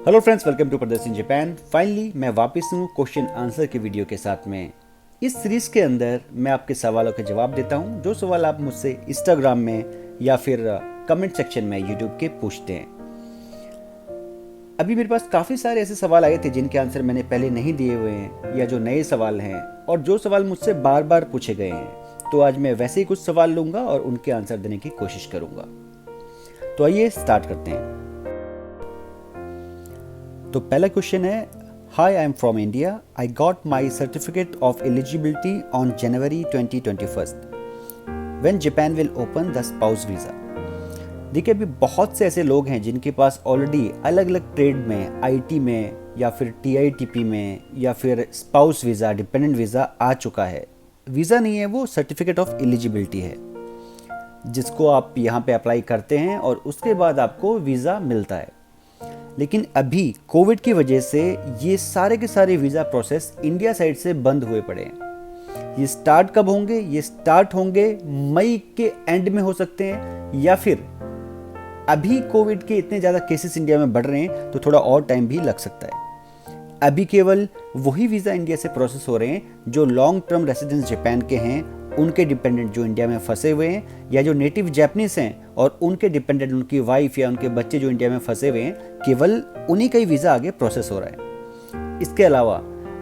Hello friends, welcome to प्रदर्शन in Japan. Finally मैं वापस हूँ क्वेश्चन आंसर के वीडियो के साथ में। इस सीरीज के अंदर मैं आपके सवालों के जवाब देता हूँ, जो सवाल आप मुझसे इंस्टाग्राम में या फिर कमेंट सेक्शन में यूट्यूब के पूछते हैं। अभी मेरे पास काफ़ी सारे ऐसे सवाल आए थे जिनके आंसर मैंने पहले नहीं दिए हुए हैं, या जो नए सवाल हैं और जो सवाल मुझसे बार बार पूछे गए हैं। तो आज मैं वैसे ही कुछ सवाल लूँगा और उनके आंसर देने की कोशिश करूँगा। तो आइए स्टार्ट करते हैं। तो पहला क्वेश्चन है, high I am from India, I got my certificate of eligibility on January 2021 when Japan will open the spouse visa. देखिए, अभी बहुत से ऐसे लोग हैं जिनके पास ऑलरेडी अलग अलग ट्रेड में, आईटी में या फिर टीआईटीपी में या फिर स्पाउस वीज़ा, डिपेंडेंट वीज़ा आ चुका है। वीज़ा नहीं है, वो सर्टिफिकेट ऑफ एलिजिबिलिटी है, जिसको आप यहाँ पे अप्लाई करते हैं और उसके बाद आपको वीज़ा मिलता है। लेकिन अभी कोविड की वजह से ये सारे के सारे वीज़ा प्रोसेस इंडिया साइड से बंद हुए पड़े हैं। ये स्टार्ट कब होंगे? ये स्टार्ट होंगे मई के एंड में हो सकते हैं, या फिर अभी कोविड के इतने ज़्यादा केसेस इंडिया में बढ़ रहे हैं तो थोड़ा और टाइम भी लग सकता है। अभी केवल वही वीज़ा इंडिया से प्रोसेस हो रहे हैं जो लॉन्ग टर्म रेसिडेंस जापान के हैं, उनके डिपेंडेंट जो इंडिया में फंसे हुए हैं, या जो नेटिव जापानीज हैं और उनके डिपेंडेंट, उनकी वाइफ या उनके बच्चे जो इंडिया में फंसे हुए हैं, केवल उन्हीं का ही वीज़ा आगे प्रोसेस हो रहा है। इसके अलावा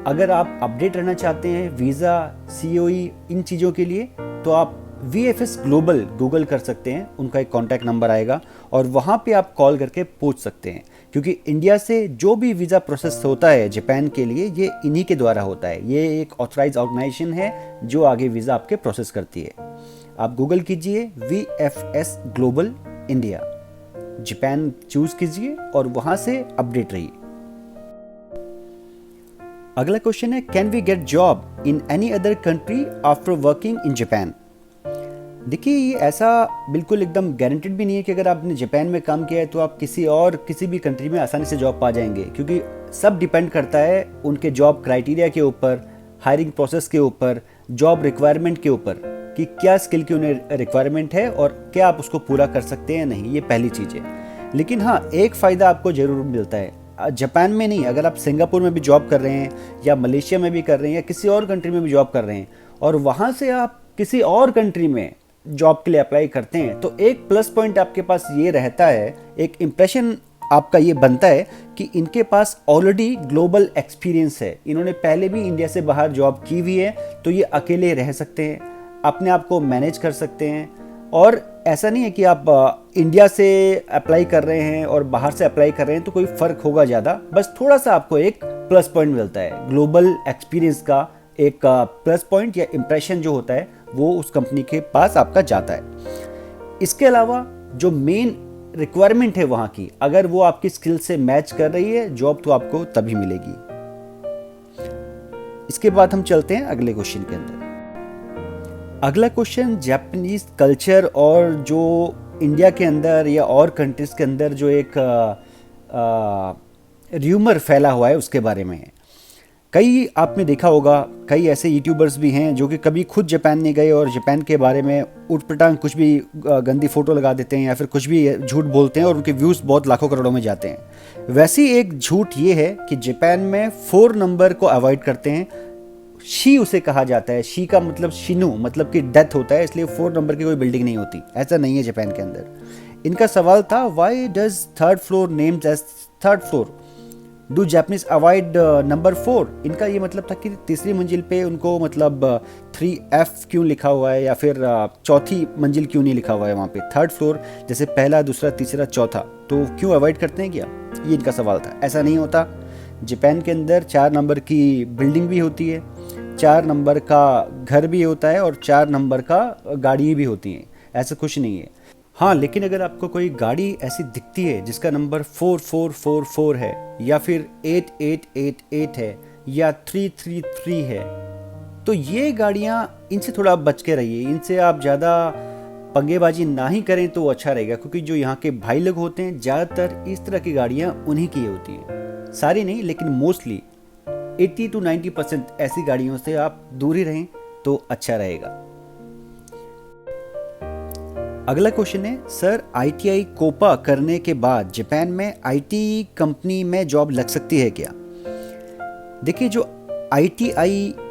अगर आप अपडेट रहना चाहते हैं वीज़ा, सीओई, इन चीज़ों के लिए, तो आप VFS ग्लोबल गूगल कर सकते हैं। उनका एक कॉन्टैक्ट नंबर आएगा और वहाँ पे आप कॉल करके पूछ सकते हैं, क्योंकि इंडिया से जो भी वीज़ा प्रोसेस होता है जापान के लिए, ये इन्हीं के द्वारा होता है। ये एक ऑथराइज ऑर्गेनाइजेशन है जो आगे वीज़ा आपके प्रोसेस करती है। आप गूगल कीजिए VFS global India, Japan choose कीजिए और वहाँ से अपडेट रहिए। अगला क्वेश्चन है, can we get job in any other country after working in Japan? देखिए, ये ऐसा बिल्कुल एकदम गारंटेड भी नहीं है कि अगर आपने जापान में काम किया है तो आप किसी भी कंट्री में आसानी से जॉब पा जाएंगे, क्योंकि सब डिपेंड करता है उनके जॉब क्राइटेरिया के ऊपर, हायरिंग प्रोसेस के ऊपर, जॉब रिक्वायरमेंट के ऊपर, कि क्या स्किल की उन्हें रिक्वायरमेंट है और क्या आप उसको पूरा कर सकते हैं या नहीं। ये पहली चीज़ है। लेकिन हाँ, एक फ़ायदा आपको ज़रूर मिलता है जापान में नहीं, अगर आप सिंगापुर में भी जॉब कर रहे हैं या मलेशिया में भी कर रहे हैं या किसी और कंट्री में भी जॉब कर रहे हैं और वहाँ से आप किसी और कंट्री में जॉब के लिए अप्लाई करते हैं, तो एक प्लस पॉइंट आपके पास ये रहता है, एक इम्प्रेशन आपका ये बनता है कि इनके पास ऑलरेडी ग्लोबल एक्सपीरियंस है, इन्होंने पहले भी इंडिया से बाहर जॉब की हुई है, तो ये अकेले रह सकते हैं, अपने आप को मैनेज कर सकते हैं। और ऐसा नहीं है कि आप इंडिया से अप्लाई कर रहे हैं और बाहर से अप्लाई कर रहे हैं तो कोई फ़र्क होगा ज़्यादा, बस थोड़ा सा आपको एक प्लस पॉइंट मिलता है। ग्लोबल एक्सपीरियंस का एक प्लस पॉइंट या इम्प्रेशन जो होता है वो उस कंपनी के पास आपका जाता है। इसके अलावा जो मेन रिक्वायरमेंट है वहाँ की, अगर वो आपकी स्किल से मैच कर रही है, जॉब तो आपको तभी मिलेगी। इसके बाद हम चलते हैं अगले क्वेश्चन के अंदर। अगला क्वेश्चन, जापानीज कल्चर और जो इंडिया के अंदर या और कंट्रीज के अंदर जो एक र्यूमर फैला हुआ है उसके बारे में है। कई आपने देखा होगा, कई ऐसे यूट्यूबर्स भी हैं जो कि कभी खुद जापान नहीं गए और जापान के बारे में उटपटांग कुछ भी गंदी फ़ोटो लगा देते हैं या फिर कुछ भी झूठ बोलते हैं और उनके व्यूज़ बहुत लाखों करोड़ों में जाते हैं। वैसी एक झूठ ये है कि जापान में 4 नंबर को अवॉइड करते हैं। शी उसे कहा जाता है, शी का मतलब शिनु, मतलब कि डेथ होता है, इसलिए 4 नंबर की कोई बिल्डिंग नहीं होती। ऐसा नहीं है जापान के अंदर। इनका सवाल था, why does 3rd floor names as 3rd floor, do Japanese avoid number 4? इनका ये मतलब था कि तीसरी मंजिल पे उनको मतलब 3F क्यों लिखा हुआ है, या फिर चौथी मंजिल क्यों नहीं लिखा हुआ है वहाँ पे। 3rd फ्लोर जैसे पहला, दूसरा, तीसरा, चौथा, तो क्यों अवॉइड करते हैं क्या? ये इनका सवाल था। ऐसा नहीं होता। जापान के अंदर 4 नंबर की बिल्डिंग भी होती है, 4 नंबर का घर भी होता है और 4 नंबर का गाड़ी भी होती है। ऐसा कुछ नहीं है। हाँ, लेकिन अगर आपको कोई गाड़ी ऐसी दिखती है जिसका नंबर 4444 है या फिर 8888 है या 333 है, तो ये गाड़ियाँ, इनसे थोड़ा बच के रहिए। इनसे आप ज़्यादा पंगेबाजी ना ही करें तो अच्छा रहेगा, क्योंकि जो यहाँ के भाई लोग होते हैं ज़्यादातर इस तरह की गाड़ियाँ उन्हीं की होती हैं। सारी नहीं, लेकिन मोस्टली 80 to 90% ऐसी गाड़ियों से आप दूर ही रहें तो अच्छा रहेगा। अगला क्वेश्चन है, सर ITI कोपा करने के बाद जापान में IT कंपनी में जॉब लग सकती है क्या? देखिए, जो ITI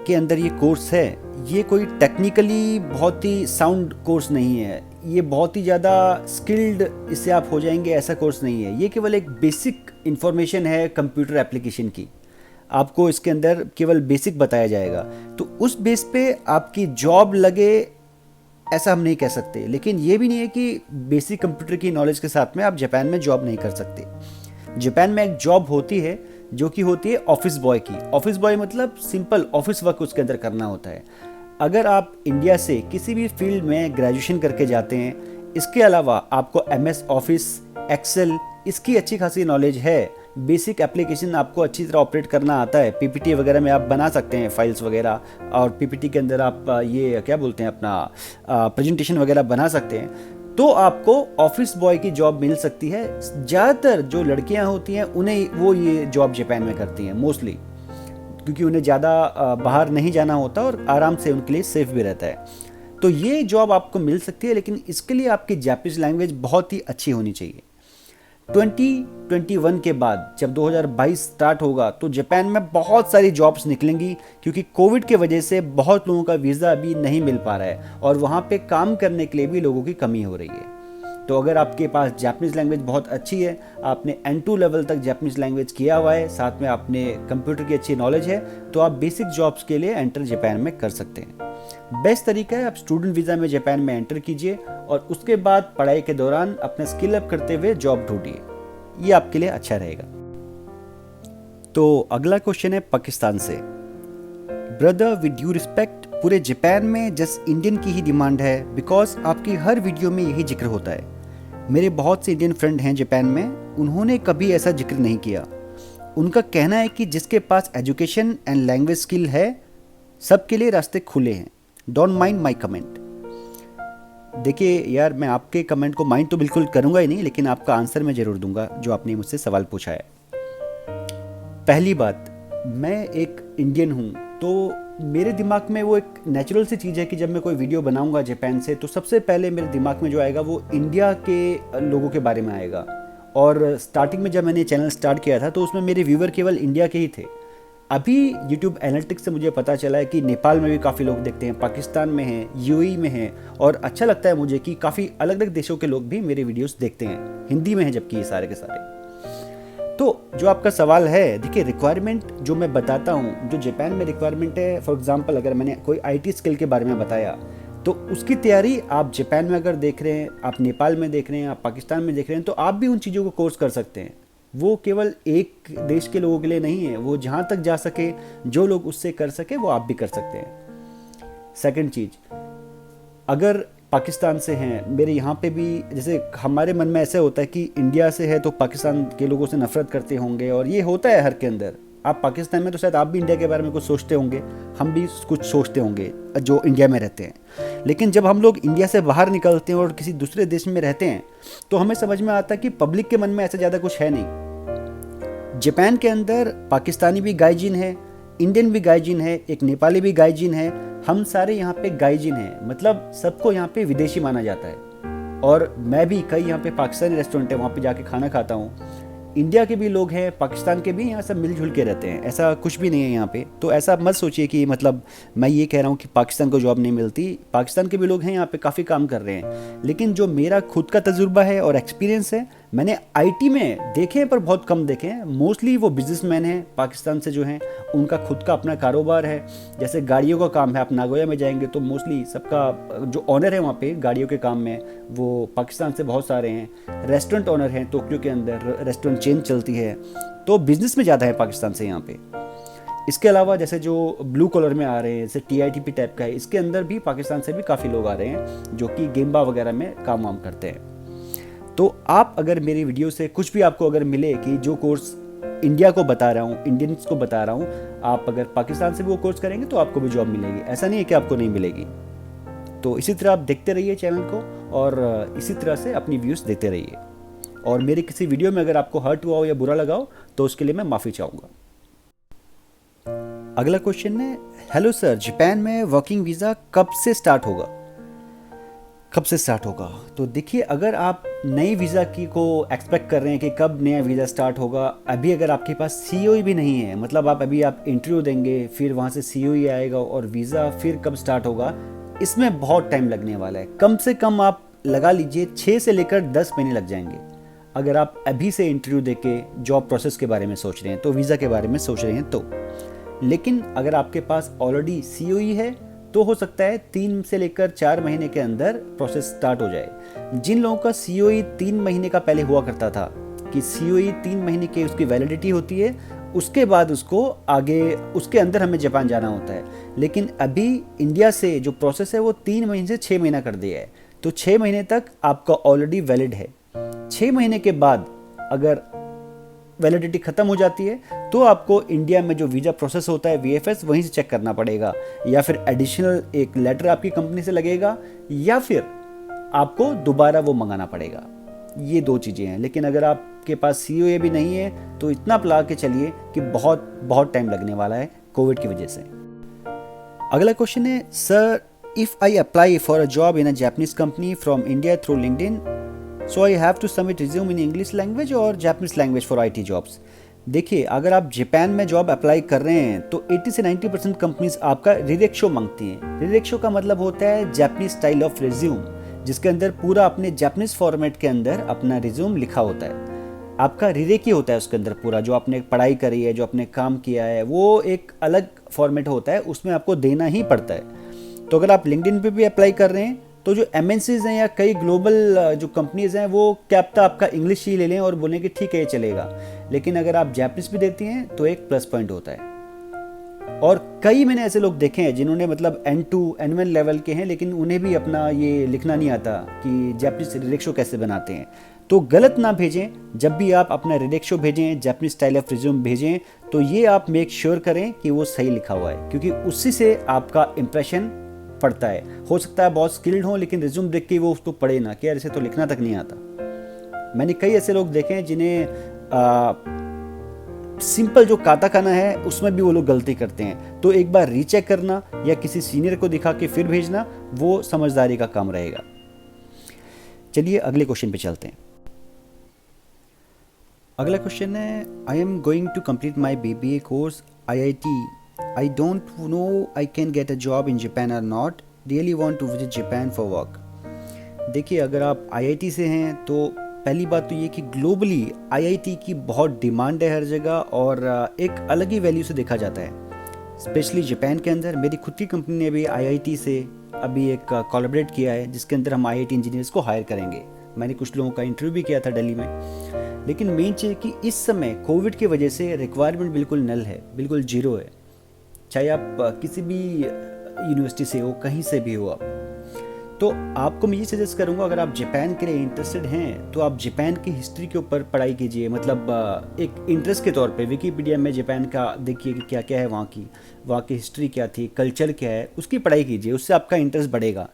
के अंदर ये कोर्स है, ये कोई टेक्निकली बहुत ही साउंड कोर्स नहीं है, ये बहुत ही ज़्यादा स्किल्ड इससे आप हो जाएंगे ऐसा कोर्स नहीं है। ये केवल एक बेसिक इन्फॉर्मेशन है कंप्यूटर एप्लीकेशन की, आपको इसके अंदर केवल बेसिक बताया जाएगा। तो उस बेस पे आपकी जॉब लगे ऐसा हम नहीं कह सकते, लेकिन ये भी नहीं है कि बेसिक कंप्यूटर की नॉलेज के साथ में आप जापान में जॉब नहीं कर सकते। जापान में एक जॉब होती है जो कि होती है ऑफिस बॉय की। ऑफिस बॉय मतलब सिंपल ऑफिस वर्क उसके अंदर करना होता है। अगर आप इंडिया से किसी भी फील्ड में ग्रेजुएशन करके जाते हैं, इसके अलावा आपको MS ऑफिस, एक्सेल इसकी अच्छी खासी नॉलेज है, बेसिक एप्लीकेशन आपको अच्छी तरह ऑपरेट करना आता है, PPT वगैरह में आप बना सकते हैं फाइल्स वगैरह, और PPT के अंदर आप ये क्या बोलते हैं अपना प्रेजेंटेशन वगैरह बना सकते हैं, तो आपको ऑफिस बॉय की जॉब मिल सकती है। ज़्यादातर जो लड़कियां होती हैं उन्हें वो ये जॉब जापान में करती हैं मोस्टली, क्योंकि उन्हें ज़्यादा बाहर नहीं जाना होता और आराम से उनके लिए सेफ भी रहता है। तो ये जॉब आपको मिल सकती है, लेकिन इसके लिए आपकी जापानीज लैंग्वेज बहुत ही अच्छी होनी चाहिए। 2021 के बाद जब 2022 स्टार्ट होगा तो जापान में बहुत सारी जॉब्स निकलेंगी, क्योंकि कोविड के वजह से बहुत लोगों का वीज़ा अभी नहीं मिल पा रहा है और वहाँ पे काम करने के लिए भी लोगों की कमी हो रही है। तो अगर आपके पास जापानीज लैंग्वेज बहुत अच्छी है, आपने N2 लेवल तक जापानीज लैंग्वेज किया हुआ है, साथ में आपने कंप्यूटर की अच्छी नॉलेज है, तो आप बेसिक जॉब्स के लिए एंटर जापान में कर सकते हैं। बेस्ट तरीका है आप स्टूडेंट वीज़ा में जापान में एंटर कीजिए और उसके बाद पढ़ाई के दौरान अपने स्किल अप करते हुए जॉब ढूंढिए, ये आपके लिए अच्छा रहेगा। तो अगला क्वेश्चन है पाकिस्तान से। ब्रदर विद ड्यू रिस्पेक्ट, पूरे जापान में जस्ट इंडियन की ही डिमांड है, बिकॉज आपकी हर वीडियो में यही जिक्र होता है। मेरे बहुत से इंडियन फ्रेंड हैं जापान में, उन्होंने कभी ऐसा जिक्र नहीं किया। उनका कहना है कि जिसके पास एजुकेशन एंड लैंग्वेज स्किल है, सबके लिए रास्ते खुले हैं। Don't mind my comment. देखिए यार, मैं आपके कमेंट को माइंड तो बिल्कुल करूँगा ही नहीं, लेकिन आपका आंसर मैं ज़रूर दूंगा जो आपने मुझसे सवाल पूछा है। पहली बात, मैं एक इंडियन हूँ, तो मेरे दिमाग में वो एक नेचुरल सी चीज़ है कि जब मैं कोई वीडियो बनाऊंगा जापान से, तो सबसे पहले मेरे दिमाग में जो आएगा वो इंडिया के लोगों के बारे में आएगा। और स्टार्टिंग में जब मैंने चैनल स्टार्ट किया था तो उसमें मेरे व्यूवर केवल इंडिया के ही थे। अभी यूट्यूब एनालिटिक्स से मुझे पता चला है कि नेपाल में भी काफ़ी लोग देखते हैं, पाकिस्तान में हैं, UAE में हैं, और अच्छा लगता है मुझे कि काफ़ी अलग अलग देशों के लोग भी मेरे वीडियोस देखते हैं, हिंदी में हैं जबकि ये सारे के सारे। तो जो आपका सवाल है, देखिए रिक्वायरमेंट जो मैं बताता हूँ, जो जापान में रिक्वायरमेंट है, फॉर एग्जांपल अगर मैंने कोई IT स्किल के बारे में बताया, तो उसकी तैयारी आप जापान में अगर देख रहे हैं, आप नेपाल में देख रहे हैं, आप पाकिस्तान में देख रहे हैं, तो आप भी उन चीज़ों को कोर्स कर सकते हैं। वो केवल एक देश के लोगों के लिए नहीं है, वो जहाँ तक जा सके, जो लोग उससे कर सके, वो आप भी कर सकते हैं। सेकंड चीज़, अगर पाकिस्तान से हैं, मेरे यहाँ पे भी जैसे हमारे मन में ऐसा होता है कि इंडिया से है तो पाकिस्तान के लोगों से नफरत करते होंगे, और ये होता है हर के अंदर। आप पाकिस्तान में तो शायद आप भी इंडिया के बारे में कुछ सोचते होंगे, हम भी कुछ सोचते होंगे जो इंडिया में रहते हैं। लेकिन जब हम लोग इंडिया से बाहर निकलते हैं और किसी दूसरे देश में रहते हैं, तो हमें समझ में आता है कि पब्लिक के मन में ऐसा ज़्यादा कुछ है नहीं। जापान के अंदर पाकिस्तानी भी गाइजिन है, इंडियन भी गाइजिन है, एक नेपाली भी गाइजिन है, हम सारे यहाँ पे गाइजिन हैं, मतलब सबको यहाँ पे विदेशी माना जाता है। और मैं भी कई यहाँ पे पाकिस्तानी रेस्टोरेंट है, वहाँ पे जाके खाना खाता हूँ। इंडिया के भी लोग हैं, पाकिस्तान के भी, यहाँ सब मिलजुल के रहते हैं, ऐसा कुछ भी नहीं है यहाँ पे। तो ऐसा मत सोचिए कि मतलब मैं ये कह रहा हूँ कि पाकिस्तान को जॉब नहीं मिलती। पाकिस्तान के भी लोग हैं यहाँ पे, काफ़ी काम कर रहे हैं। लेकिन जो मेरा खुद का तजुर्बा है और एक्सपीरियंस है, मैंने IT में देखे हैं पर बहुत कम देखे हैं। मोस्टली वो बिजनेसमैन हैं पाकिस्तान से जो हैं, उनका खुद का अपना कारोबार है। जैसे गाड़ियों का काम है, आप नागोया में जाएंगे तो मोस्टली सबका जो ऑनर है वहाँ पे गाड़ियों के काम में, वो पाकिस्तान से बहुत सारे हैं। रेस्टोरेंट ऑनर हैं, टोक्यो के अंदर रेस्टोरेंट चेन चलती है, तो बिजनेस में ज़्यादा है पाकिस्तान से यहाँ पे। इसके अलावा जैसे जो ब्लू कॉलर में आ रहे हैं, जैसे TITP टाइप का है, इसके अंदर भी पाकिस्तान से भी काफ़ी लोग आ रहे हैं जो कि गेम्बा वगैरह में काम वाम करते हैं। तो आप अगर मेरी वीडियो से कुछ भी आपको अगर मिले कि जो कोर्स इंडिया को बता रहा हूँ, इंडियंस को बता रहा हूँ, आप अगर पाकिस्तान से भी वो कोर्स करेंगे तो आपको भी जॉब मिलेगी। ऐसा नहीं है कि आपको नहीं मिलेगी। तो इसी तरह आप देखते रहिए चैनल को और इसी तरह से अपनी व्यूज़ देते रहिए। और मेरी किसी वीडियो में अगर आपको हर्ट हुआ हो या बुरा लगा हो तो उसके लिए मैं माफ़ी चाहूँगा। अगला क्वेश्चन है, हेलो सर, जापान में वर्किंग वीज़ा कब से स्टार्ट होगा? कब से स्टार्ट होगा? तो देखिए, अगर आप नई वीज़ा की को एक्सपेक्ट कर रहे हैं कि कब नया वीज़ा स्टार्ट होगा, अभी अगर आपके पास सीओई भी नहीं है, मतलब आप इंटरव्यू देंगे, फिर वहाँ से सीओई आएगा और वीज़ा फिर कब स्टार्ट होगा, इसमें बहुत टाइम लगने वाला है। कम से कम आप लगा लीजिए 6 से लेकर 10 महीने लग जाएंगे। अगर आप अभी से इंटरव्यू देके जॉब प्रोसेस के बारे में सोच रहे हैं, तो वीज़ा के बारे में सोच रहे हैं तो। लेकिन अगर आपके पास ऑलरेडी सीओई है तो हो सकता है 3 से लेकर 4 महीने के अंदर प्रोसेस स्टार्ट हो जाए। जिन लोगों का सीओई 3 महीने का पहले हुआ करता था कि सीओई 3 महीने की उसकी वैलिडिटी होती है, उसके बाद उसको आगे उसके अंदर हमें जापान जाना होता है। लेकिन अभी इंडिया से जो प्रोसेस है वो 3 महीने से 6 महीना कर दिया है, तो 6 महीने तक आपका ऑलरेडी वैलिड है। 6 महीने के बाद अगर वैलिडिटी खत्म हो जाती है तो आपको इंडिया में जो वीज़ा प्रोसेस होता है वीएफएस, वहीं से चेक करना पड़ेगा, या फिर एडिशनल एक लेटर आपकी कंपनी से लगेगा, या फिर आपको दोबारा वो मंगाना पड़ेगा। ये 2 चीज़ें हैं। लेकिन अगर आपके पास सीओए भी नहीं है तो इतना पला के चलिए कि बहुत बहुत टाइम लगने वाला है कोविड की वजह से। अगला क्वेश्चन है, sir if I apply for a job in a Japanese company from India through LinkedIn, so I have to submit resume in English language और Japanese language for IT jobs. देखिए, अगर आप Japan में job apply कर रहे हैं तो 80 से 90% कंपनीज आपका रिरेक्शो मांगती हैं। रिरेक्शो का मतलब होता है जापानीज स्टाइल ऑफ रिज्यूम, जिसके अंदर पूरा अपने जापानीज फॉर्मेट के अंदर अपना रिज्यूम लिखा होता है। आपका रिरेकी होता है उसके अंदर पूरा, जो आपने पढ़ाई करी है, जो आपने काम किया है, वो एक अलग फॉर्मेट होता है, उसमें आपको देना ही पड़ता है। तो अगर आप लिंक्डइन पे भी अप्लाई कर रहे हैं तो जो एमएनसीज हैं या कई ग्लोबल जो कंपनीज हैं वो क्या पता आपका इंग्लिश ही ले लें और बोलें कि ठीक है ये चलेगा। लेकिन अगर आप जापानीज भी देती हैं तो एक प्लस पॉइंट होता है। और कई मैंने ऐसे लोग देखे हैं जिन्होंने मतलब N2 N1 लेवल के हैं, लेकिन उन्हें भी अपना ये लिखना नहीं आता कि जापानीज रिलेक्शो कैसे बनाते हैं। तो गलत ना भेजें। जब भी आप अपना रिलेक्शो भेजें, जापानीज स्टाइल ऑफ रिज्यूम भेजें, तो ये आप मेक श्योर करें कि वो सही लिखा हुआ है, क्योंकि उसी से आपका इंप्रेशन पड़ता है। हो सकता है बहुत स्किल्ड हो, लेकिन रिज्यूम देख के वो उसको पढ़े ना कि यार इसे तो लिखना तक नहीं आता। मैंने कई ऐसे लोग देखे हैं जिन्हें सिंपल जो काताकाना है उसमें भी वो लोग गलती करते हैं। तो एक बार रीचेक करना या किसी सीनियर को दिखा के फिर भेजना, वो समझदारी का काम रहेगा। चलिए अगले क्वेश्चन पे चलते हैं। अगला क्वेश्चन है, I am going to complete my BBA course IIT. I don't know I can get a job in Japan or not. Really want to visit Japan for work. देखिए, अगर आप IIT से हैं तो पहली बात तो ये कि ग्लोबली IIT की बहुत डिमांड है हर जगह, और एक अलग ही वैल्यू से देखा जाता है, स्पेशली जापान के अंदर। मेरी खुद की कंपनी ने भी IIT से अभी एक कोलैबोरेट किया है, जिसके अंदर हम IIT इंजीनियर्स को हायर करेंगे। मैंने कुछ लोगों का इंटरव्यू भी किया था दिल्ली में। लेकिन मेन चीज़ कि इस समय कोविड की वजह से रिक्वायरमेंट बिल्कुल नल है, बिल्कुल जीरो है। चाहे आप किसी भी यूनिवर्सिटी से हो, कहीं से भी हो आप, तो आपको मैं ये सजेस्ट करूँगा, अगर आप जापान के लिए इंटरेस्टेड हैं तो आप जापान की हिस्ट्री के ऊपर पढ़ाई कीजिए। मतलब एक इंटरेस्ट के तौर पे विकिपीडिया में जापान का देखिए कि क्या क्या है, वहाँ की हिस्ट्री क्या थी, कल्चर क्या है, उसकी पढ़ाई कीजिए। उससे आपका इंटरेस्ट बढ़ेगा।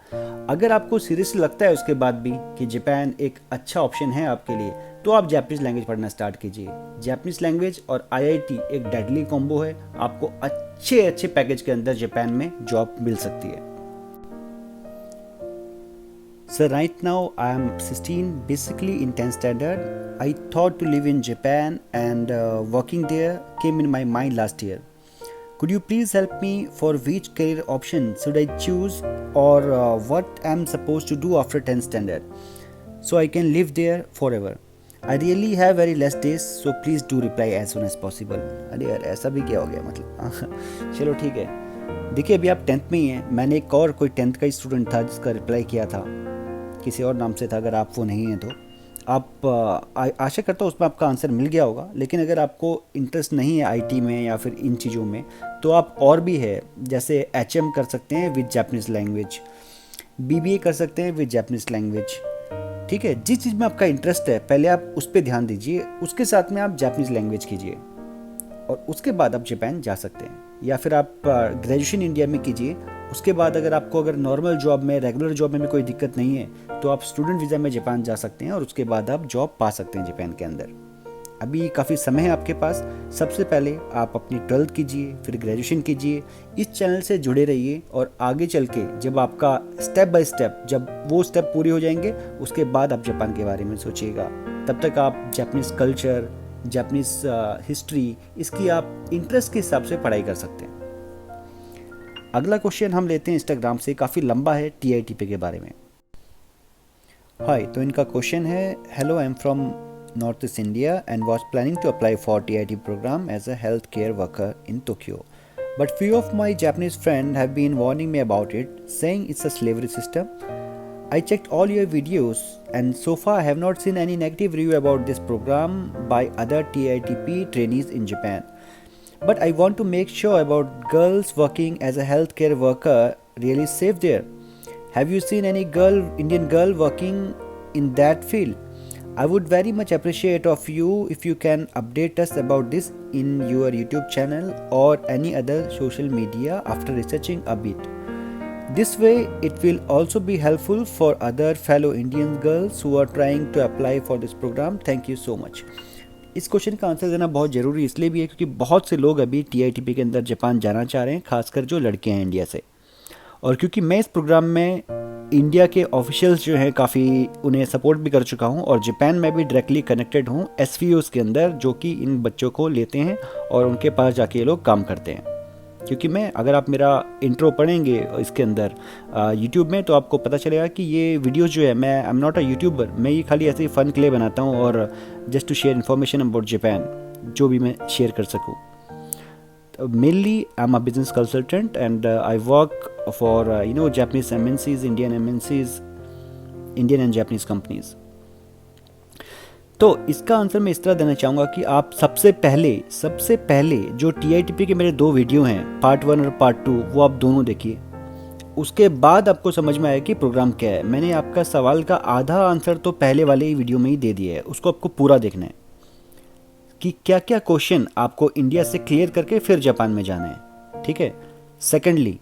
अगर आपको सीरियसली लगता है उसके बाद भी कि जापान एक अच्छा ऑप्शन है आपके लिए, तो आप जापानीज लैंग्वेज पढ़ना स्टार्ट कीजिए। जापानीज लैंग्वेज और IIT एक डेडली कॉम्बो है। आपको अच्छे पैकेज के अंदर जापान में जॉब मिल सकती है। So right now I am 16, basically in 10th standard. I thought to live in Japan and working there came in my mind last year. Could you please help me for which career option should I choose, or what I am supposed to do after 10th standard so I can live there forever? I really have very less days, so please do reply as soon as possible. अरे यार, ऐसा भी क्या हो गया मतलब। चलो ठीक है। देखिए, अभी आप 10th में ही हैं। मैंने एक और कोई 10th का ही स्टूडेंट था जिसका रिप्लाई किया था, किसी और नाम से था। अगर आप वो नहीं हैं तो आप आशा करता हूँ उसमें आपका आंसर मिल गया होगा। लेकिन अगर आपको इंटरेस्ट नहीं है IT में या फिर इन चीज़ों में, तो आप और भी है, जैसे HM कर सकते हैं विद जापानीज़ लैंग्वेज, BBA कर सकते हैं विद जापानीज़ लैंग्वेज। ठीक है, जिस चीज़ में आपका इंटरेस्ट है पहले आप उस पर ध्यान दीजिए, उसके साथ में आप जापानीज़ लैंग्वेज कीजिए, और उसके बाद आप जापान जा सकते हैं। या फिर आप ग्रेजुएशन इंडिया में कीजिए। उसके बाद अगर नॉर्मल जॉब में, रेगुलर जॉब में भी कोई दिक्कत नहीं है, तो आप स्टूडेंट वीज़ा में जापान जा सकते हैं, और उसके बाद आप जॉब पा सकते हैं जापान के अंदर। अभी काफ़ी समय है आपके पास। सबसे पहले आप अपनी 12th कीजिए, फिर ग्रेजुएशन कीजिए। इस चैनल से जुड़े रहिए और आगे चल के जब आपका स्टेप बाय स्टेप जब वो स्टेप पूरे हो जाएंगे, उसके बाद आप जापान के बारे में सोचिएगा। तब तक आप जापानीज़ कल्चर, जापानीज़ हिस्ट्री, इसकी आप इंटरेस्ट के हिसाब से पढ़ाई कर सकते हैं। अगला क्वेश्चन हम लेते हैं इंस्टाग्राम से, काफ़ी लंबा है, TITP के बारे में। हाय, तो इनका क्वेश्चन है, hello I am from North East India and was planning to apply for TIT program as a health care worker in Tokyo, but few of my Japanese friends have been warning me about it, saying it's a slavery system. I checked all your videos and so far I have not seen any negative review about this program by other TITP trainees in Japan. But I want to make sure about girls working as a healthcare worker really safe there. Have you seen any Indian girl working in that field? I would very much appreciate of you if you can update us about this in your YouTube channel or any other social media after researching a bit. This way it will also be helpful for other fellow Indian girls who are trying to apply for this program. Thank you so much. इस question का answer देना बहुत ज़रूरी इसलिए भी है क्योंकि बहुत से लोग अभी TITP के अंदर जापान जाना चाह रहे हैं, खासकर जो लड़के हैं इंडिया से। और क्योंकि मैं इस प्रोग्राम में इंडिया के ऑफिशियल्स जो हैं काफ़ी उन्हें सपोर्ट भी कर चुका हूं और जापान में भी डायरेक्टली कनेक्टेड हूं SVOs के अंदर, जो कि इन बच्चों को लेते हैं और उनके पास जाके ये लोग काम करते हैं। क्योंकि मैं, अगर आप मेरा इंट्रो पढ़ेंगे इसके अंदर यूट्यूब में, तो आपको पता चलेगा कि ये वीडियोस जो है, मैं I am not a YouTuber, मैं ये खाली ऐसे ही फ़न के लिए बनाता हूँ और just to share information about Japan, जो भी मैं शेयर कर सकूँ। Mainly I'm a business consultant and I work for Japanese MNCs, Indian MNCs, Indian and Japanese companies. तो इसका आंसर मैं इस तरह देना चाहूँगा कि आप सबसे पहले जो TITP के मेरे 2 वीडियो हैं, पार्ट 1 और पार्ट 2, वो आप दोनों देखिए। उसके बाद आपको समझ में आया कि प्रोग्राम क्या है। मैंने आपका सवाल का आधा आंसर तो पहले वाले ही वीडियो में ही दे दिया है, उसको आपको पूरा देखना है कि क्या क्या क्वेश्चन आपको इंडिया से क्लियर करके फिर जापान में जाना है। ठीक है। सेकेंडली,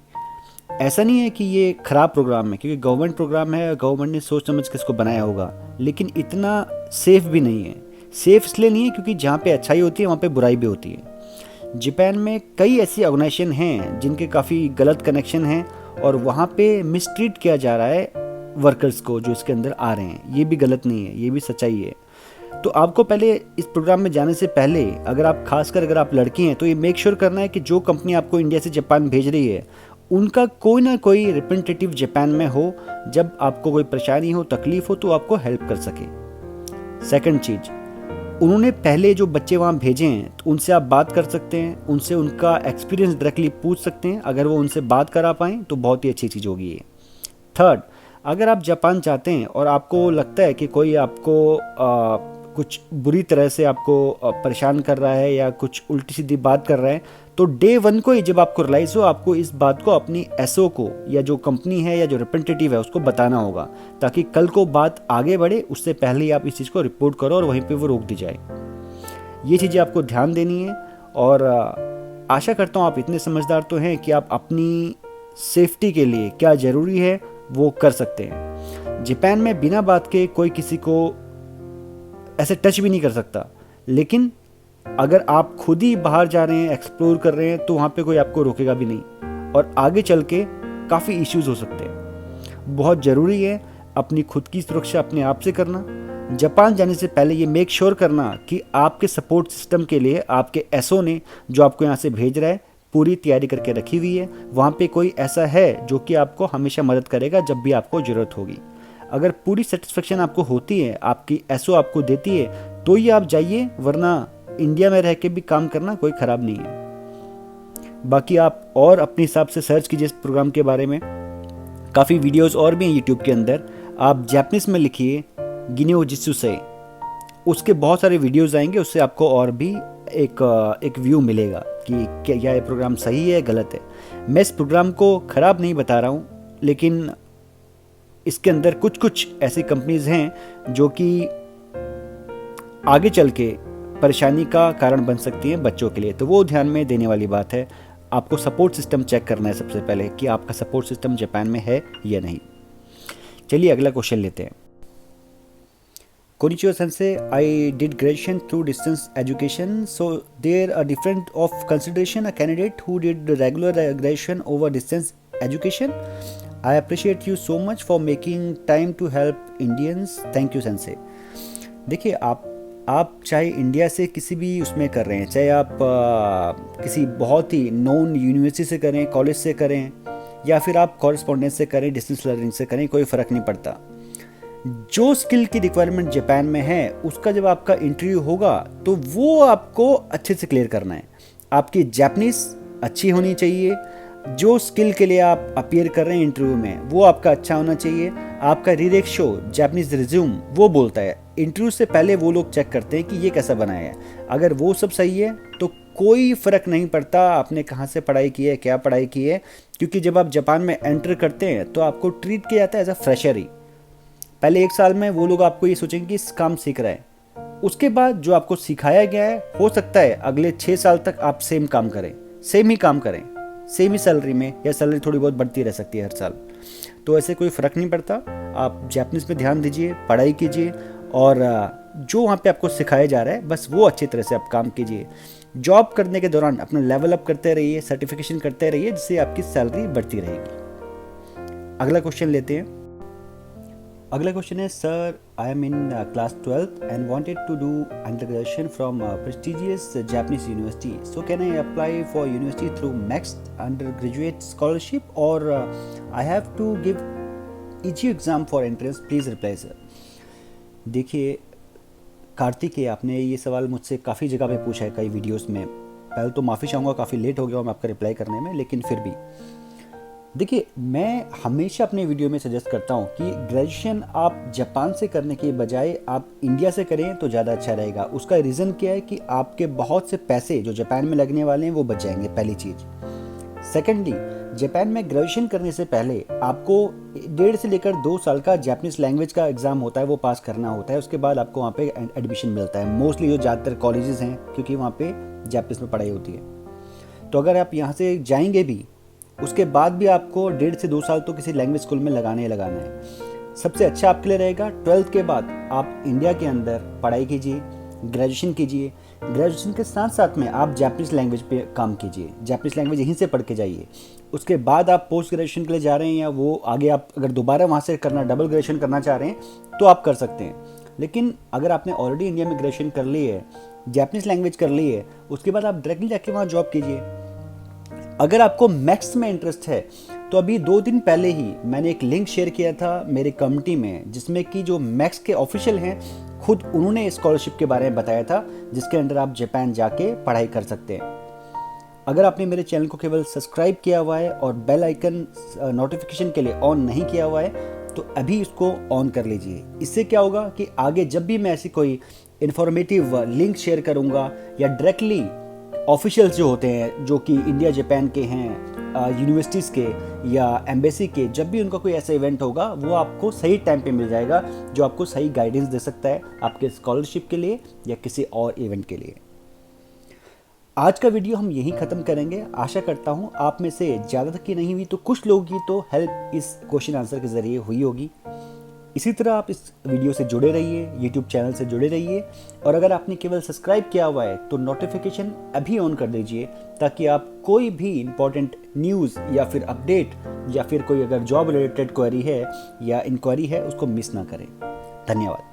ऐसा नहीं है कि ये ख़राब प्रोग्राम है, क्योंकि गवर्नमेंट प्रोग्राम है, गवर्नमेंट ने सोच समझ के इसको बनाया होगा, लेकिन इतना सेफ भी नहीं है। सेफ इसलिए नहीं है क्योंकि जहाँ पे अच्छाई होती है वहाँ पे बुराई भी होती है। जापान में कई ऐसी ऑर्गेनाइजेशन हैं जिनके काफ़ी गलत कनेक्शन हैं और वहाँ पे मिसट्रीट किया जा रहा है वर्कर्स को जो इसके अंदर आ रहे हैं। ये भी गलत नहीं है, ये भी सच्चाई है। तो आपको पहले इस प्रोग्राम में जाने से पहले, अगर आप लड़की हैं, तो ये मेक श्योर करना है कि जो कंपनी आपको इंडिया से जापान भेज रही है उनका कोई ना कोई रिप्रेजेंटेटिव जापान में हो, जब आपको कोई परेशानी हो, तकलीफ हो, तो आपको हेल्प कर सके। सेकंड चीज़, उन्होंने पहले जो बच्चे वहाँ भेजे हैं तो उनसे आप बात कर सकते हैं, उनसे उनका एक्सपीरियंस डायरेक्टली पूछ सकते हैं। अगर वो उनसे बात करा पाएँ तो बहुत ही अच्छी चीज़ होगी ये। थर्ड, अगर आप जापान चाहते हैं और आपको लगता है कि कोई आपको कुछ बुरी तरह से आपको परेशान कर रहा है या कुछ उल्टी सीधी बात कर रहा है, तो डे 1 को ही जब आपको रियलाइज़ हो, आपको इस बात को अपनी SO को या जो कंपनी है या जो रिप्रेजेंटेटिव है उसको बताना होगा, ताकि कल को बात आगे बढ़े उससे पहले ही आप इस चीज़ को रिपोर्ट करो और वहीं पे वो रोक दी जाए। ये चीज़ें आपको ध्यान देनी है और आशा करता हूँ आप इतने समझदार तो हैं कि आप अपनी सेफ्टी के लिए क्या ज़रूरी है वो कर सकते हैं। जापान में बिना बात के कोई किसी को ऐसे टच भी नहीं कर सकता, लेकिन अगर आप खुद ही बाहर जा रहे हैं, एक्सप्लोर कर रहे हैं, तो वहाँ पे कोई आपको रोकेगा भी नहीं और आगे चल के काफ़ी इश्यूज हो सकते हैं। बहुत ज़रूरी है अपनी खुद की सुरक्षा अपने आप से करना। जापान जाने से पहले ये मेक श्योर करना कि आपके सपोर्ट सिस्टम के लिए आपके SO ने, जो आपको यहाँ से भेज रहा है, पूरी तैयारी करके रखी हुई है। वहाँ पे कोई ऐसा है जो कि आपको हमेशा मदद करेगा जब भी आपको ज़रूरत होगी। अगर पूरी सेटिस्फेक्शन आपको होती है, आपकी SO आपको देती है, तो ही आप जाइए, वरना इंडिया में रह के भी काम करना कोई ख़राब नहीं है। बाकी आप और अपने हिसाब से सर्च कीजिए इस प्रोग्राम के बारे में। काफ़ी वीडियोस और भी हैं यूट्यूब के अंदर। आप जापानीज़ में लिखिए गिन्यो जित्सु से, उसके बहुत सारे वीडियोस आएंगे, उससे आपको और भी एक व्यू मिलेगा कि क्या ये प्रोग्राम सही है गलत है। मैं इस प्रोग्राम को ख़राब नहीं बता रहा हूँ, लेकिन इसके अंदर कुछ ऐसी कंपनीज हैं जो कि आगे चल के परेशानी का कारण बन सकती हैं बच्चों के लिए, तो वो ध्यान में देने वाली बात है। आपको सपोर्ट सिस्टम चेक करना है सबसे पहले कि आपका सपोर्ट सिस्टम जापान में है या नहीं। चलिए अगला क्वेश्चन लेते हैं। Konnichiwa sensei, I did graduation through distance education, so there are different of consideration a candidate who did the regular graduation over distance education. I appreciate you so much for making time to help Indians. Thank you sensei. देखिए आप चाहे India से किसी भी उसमें कर रहे हैं, चाहे आप किसी बहुत ही नोन यूनिवर्सिटी से करें, कॉलेज से करें, या फिर आप कॉरेस्पॉन्डेंस से करें, डिस्टेंस लर्निंग से करें, कोई फ़र्क नहीं पड़ता। जो स्किल की रिक्वायरमेंट जापान में है उसका जब आपका इंटरव्यू होगा तो वो आपको अच्छे से क्लियर करना है। आपकी जापानीज़ अच्छी होनी चाहिए, जो स्किल के लिए आप अपीयर कर रहे हैं इंटरव्यू में वो आपका अच्छा होना चाहिए। आपका रीरेक शो जापानीज़ रिज्यूम वो बोलता है, इंटरव्यू से पहले वो लोग चेक करते हैं कि ये कैसा बनाया है। अगर वो सब सही है तो कोई फ़र्क नहीं पड़ता आपने कहाँ से पढ़ाई की है, क्या पढ़ाई की है, क्योंकि जब आप जापान में एंटर करते हैं तो आपको ट्रीट किया जाता है एज अ फ्रेशर ही। पहले 1 साल में वो लोग आपको ये सोचेंगे कि इस काम सीख रहा है, उसके बाद जो आपको सिखाया गया है हो सकता है अगले 6 साल तक आप सेम काम करें, सेम ही काम करें, सेम ही सैलरी में, या सैलरी थोड़ी बहुत बढ़ती रह सकती है हर साल। तो ऐसे कोई फ़र्क नहीं पड़ता। आप जापानीज़ पे ध्यान दीजिए, पढ़ाई कीजिए, और जो वहाँ पे आपको सिखाया जा रहा है बस वो अच्छी तरह से आप काम कीजिए। जॉब करने के दौरान अपना लेवल अप करते रहिए, सर्टिफिकेशन करते रहिए, जिससे आपकी सैलरी बढ़ती रहेगी। अगला क्वेश्चन लेते हैं। अगला क्वेश्चन है, sir I am in class 12th and wanted to do under graduation from prestigious Japanese university, so can I apply for university through next under graduate scholarship और I have to give easy exam for entrance, please reply sir. देखिए कार्तिक, आपने ये सवाल मुझसे काफ़ी जगह पे पूछा है, कई वीडियोस में। पहले तो माफ़ी चाहूँगा, काफ़ी लेट हो गया हूँ मैं आपका रिप्लाई करने में, लेकिन फिर भी देखिए मैं हमेशा अपने वीडियो में सजेस्ट करता हूँ कि ग्रेजुएशन आप जापान से करने के बजाय आप इंडिया से करें तो ज़्यादा अच्छा रहेगा। उसका रीज़न क्या है कि आपके बहुत से पैसे जो जापान में लगने वाले हैं वो बच जाएंगे, पहली चीज़। सेकेंडली, जापान में ग्रेजुएशन करने से पहले आपको 1.5 से लेकर 2 साल का जापानीज लैंग्वेज का एग्ज़ाम होता है, वो पास करना होता है। उसके बाद आपको वहाँ पे एडमिशन मिलता है, मोस्टली जो ज़्यादातर कॉलेजेस हैं, क्योंकि वहाँ पे जापानीज में पढ़ाई होती है। तो अगर आप यहाँ से जाएंगे भी, उसके बाद भी आपको 1.5 से 2 साल तो किसी लैंग्वेज स्कूल में लगाना है। सबसे अच्छा आपके लिए रहेगा 12th के बाद आप इंडिया के अंदर पढ़ाई कीजिए, ग्रेजुएशन कीजिए। ग्रेजुएशन के साथ साथ में आप जापानीज लैंग्वेज पे काम कीजिए, जापानीज लैंग्वेज यहीं से पढ़ के जाइए। उसके बाद आप पोस्ट ग्रेजुएशन के लिए जा रहे हैं, या वो आगे आप अगर दोबारा वहाँ से करना, डबल ग्रेजुएशन करना चाह रहे हैं तो आप कर सकते हैं। लेकिन अगर आपने ऑलरेडी इंडिया में ग्रेजुएशन कर ली है, जापानीज लैंग्वेज कर ली है, उसके बाद आप डायरेक्टली जाके वहाँ जॉब कीजिए। अगर आपको मैथ्स में इंटरेस्ट है तो अभी 2 दिन पहले ही मैंने एक लिंक शेयर किया था मेरे कम्युनिटी में, जिसमें कि जो मैथ्स के ऑफिशियल हैं खुद उन्होंने स्कॉलरशिप के बारे में बताया था, जिसके अंडर आप जापान जाके पढ़ाई कर सकते हैं। अगर आपने मेरे चैनल को केवल सब्सक्राइब किया हुआ है और बेल आइकन नोटिफिकेशन के लिए ऑन नहीं किया हुआ है तो अभी इसको ऑन कर लीजिए। इससे क्या होगा कि आगे जब भी मैं ऐसी कोई इन्फॉर्मेटिव लिंक शेयर करूंगा, या डायरेक्टली ऑफिशियल्स जो होते हैं जो कि इंडिया जापान के हैं, यूनिवर्सिटीज़ के या एम्बेसी के, जब भी उनका कोई ऐसा इवेंट होगा वो आपको सही टाइम पे मिल जाएगा, जो आपको सही गाइडेंस दे सकता है आपके स्कॉलरशिप के लिए या किसी और इवेंट के लिए। आज का वीडियो हम यहीं ख़त्म करेंगे। आशा करता हूँ आप में से ज़्यादातर की नहीं हुई तो कुछ लोगों की तो हेल्प इस क्वेश्चन आंसर के ज़रिए हुई होगी। इसी तरह आप इस वीडियो से जुड़े रहिए, YouTube चैनल से जुड़े रहिए, और अगर आपने केवल सब्सक्राइब किया हुआ है तो नोटिफिकेशन अभी ऑन कर दीजिए, ताकि आप कोई भी इम्पोर्टेंट न्यूज़ या फिर अपडेट या फिर कोई अगर जॉब रिलेटेड क्वेरी है या इंक्वायरी है उसको मिस ना करें। धन्यवाद।